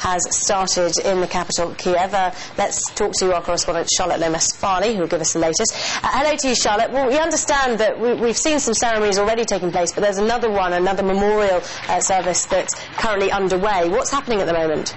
has started in the capital, Kiev. Let's talk to our correspondent Charlotte Lomas-Farley, who will give us the latest. Hello to you, Charlotte. Well, we understand that we've seen some ceremonies already taking place, but there's another memorial service that's currently underway. What's happening at the moment?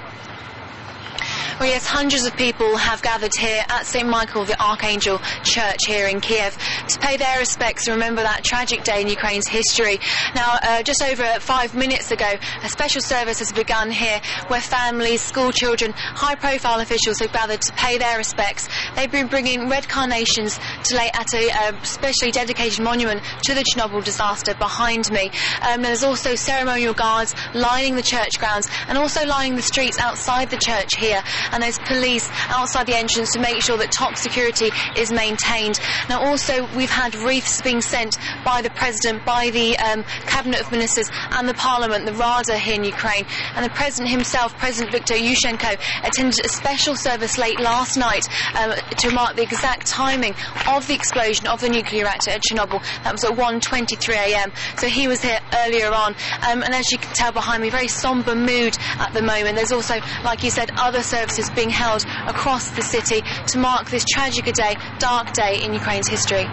Well, yes, hundreds of people have gathered here at St. Michael the Archangel Church here in Kiev to pay their respects and remember that tragic day in Ukraine's history. Now, just over 5 minutes ago, a special service has begun here where families, school children, high-profile officials have gathered to pay their respects. They've been bringing red carnations to lay at a specially dedicated monument to the Chernobyl disaster behind me. There's also ceremonial guards lining the church grounds and also lining the streets outside the church here. And there's police outside the entrance to make sure that top security is maintained. Now also we've had wreaths being sent by the President, by the Cabinet of Ministers and the Parliament, the Rada here in Ukraine. And the President himself, President Viktor Yushchenko, attended a special service late last night to mark the exact timing of the explosion of the nuclear reactor at Chernobyl. That was at 1:23 a.m. So he was here earlier on. And as you can tell behind me, very sombre mood at the moment. There's also, like you said, other services being held across the city to mark this tragic day, dark day in Ukraine's history.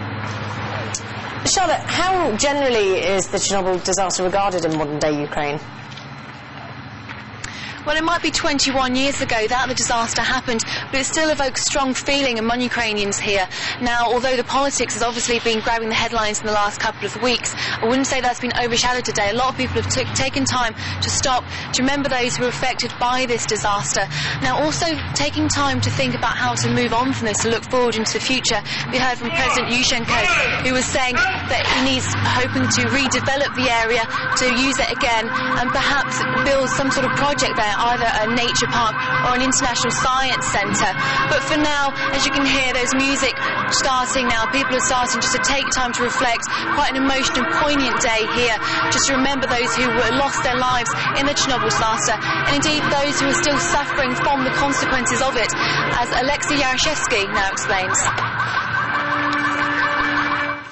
Charlotte, how generally is the Chernobyl disaster regarded in modern-day Ukraine? Well, it might be 21 years ago that the disaster happened, but it still evokes strong feeling among Ukrainians here. Now, although the politics has obviously been grabbing the headlines in the last couple of weeks, I wouldn't say that's been overshadowed today. A lot of people have taken time to stop, to remember those who were affected by this disaster. Now, also taking time to think about how to move on from this, to look forward into the future. We heard from President Yushchenko, who was saying that he needs, hoping to redevelop the area, to use it again, and perhaps build some sort of project there, either a nature park or an international science centre. But for now, as you can hear, there's music starting now. People are starting just to take time to reflect. Quite an emotional, poignant day here, just to remember those who lost their lives in the Chernobyl disaster, and indeed those who are still suffering from the consequences of it, as Alexei Yarashevsky now explains.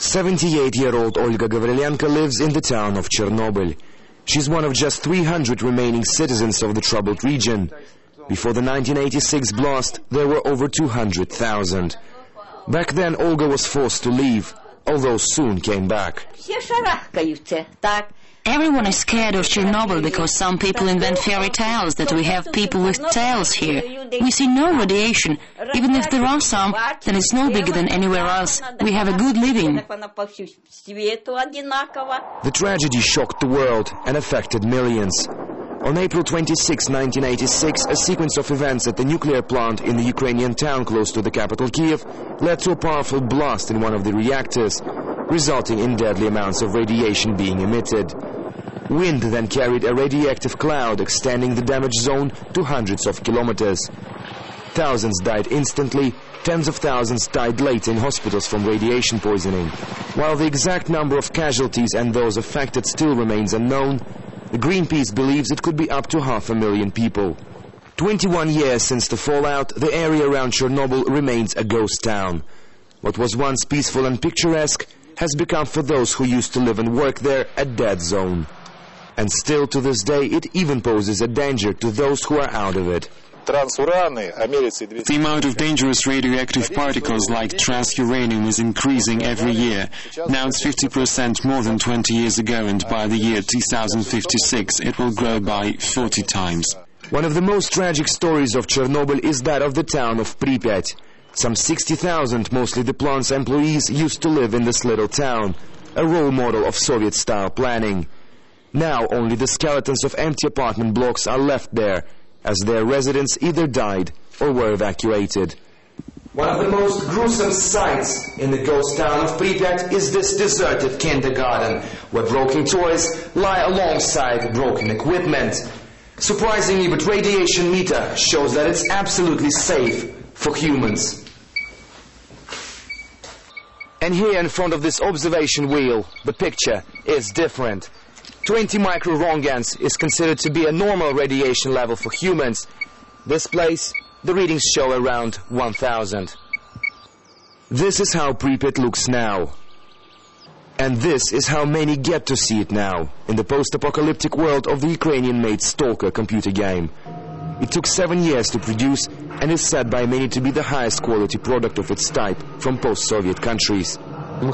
78-year-old Olga Gavrilenko lives in the town of Chernobyl. She's one of just 300 remaining citizens of the troubled region. Before the 1986 blast, there were over 200,000. Back then, Olga was forced to leave, although soon came back. Everyone is scared of Chernobyl because some people invent fairy tales that we have people with tails here. We see no radiation. Even if there are some, then it's no bigger than anywhere else. We have a good living. The tragedy shocked the world and affected millions. On April 26, 1986, a sequence of events at the nuclear plant in the Ukrainian town close to the capital Kiev led to a powerful blast in one of the reactors, resulting in deadly amounts of radiation being emitted. Wind then carried a radioactive cloud extending the damage zone to hundreds of kilometers. Thousands died instantly, tens of thousands died late in hospitals from radiation poisoning. While the exact number of casualties and those affected still remains unknown, Greenpeace believes it could be up to 500,000 people. 21 years since the fallout, the area around Chernobyl remains a ghost town. What was once peaceful and picturesque has become, for those who used to live and work there, a dead zone. And still to this day it even poses a danger to those who are out of it. The amount of dangerous radioactive particles like transuranium is increasing every year. Now it's 50% more than 20 years ago, and by the year 2056 it will grow by 40 times. One of the most tragic stories of Chernobyl is that of the town of Pripyat. Some 60,000, mostly the plant's employees, used to live in this little town, a role model of Soviet-style planning. Now only the skeletons of empty apartment blocks are left there, as their residents either died or were evacuated. One of the most gruesome sights in the ghost town of Pripyat is this deserted kindergarten, where broken toys lie alongside broken equipment. Surprisingly, but radiation meter shows that it's absolutely safe for humans. And here in front of this observation wheel, the picture is different. 20 microrongans is considered to be a normal radiation level for humans. This place, the readings show around 1,000. This is how Pripyat looks now. And this is how many get to see it now, in the post-apocalyptic world of the Ukrainian-made Stalker computer game. It took 7 years to produce and is said by many to be the highest quality product of its type from post-Soviet countries. We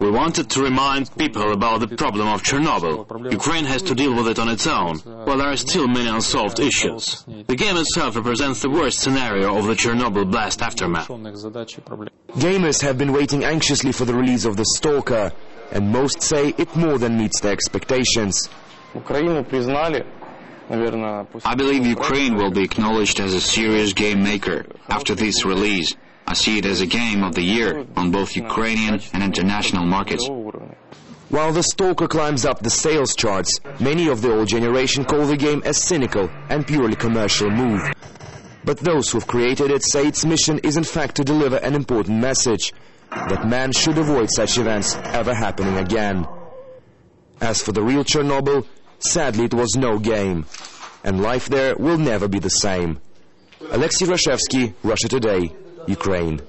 wanted to remind people about the problem of Chernobyl. Ukraine has to deal with it on its own, while there are still many unsolved issues. The game itself represents the worst scenario of the Chernobyl blast aftermath. Gamers have been waiting anxiously for the release of the Stalker, and most say it more than meets their expectations. I believe Ukraine will be acknowledged as a serious game maker after this release. I see it as a game of the year on both Ukrainian and international markets. While the Stalker climbs up the sales charts, many of the old generation call the game a cynical and purely commercial move. But those who've created it say its mission is in fact to deliver an important message, that man should avoid such events ever happening again. As for the real Chernobyl, sadly it was no game, and life there will never be the same. Alexei Rashevsky, Russia Today, Ukraine.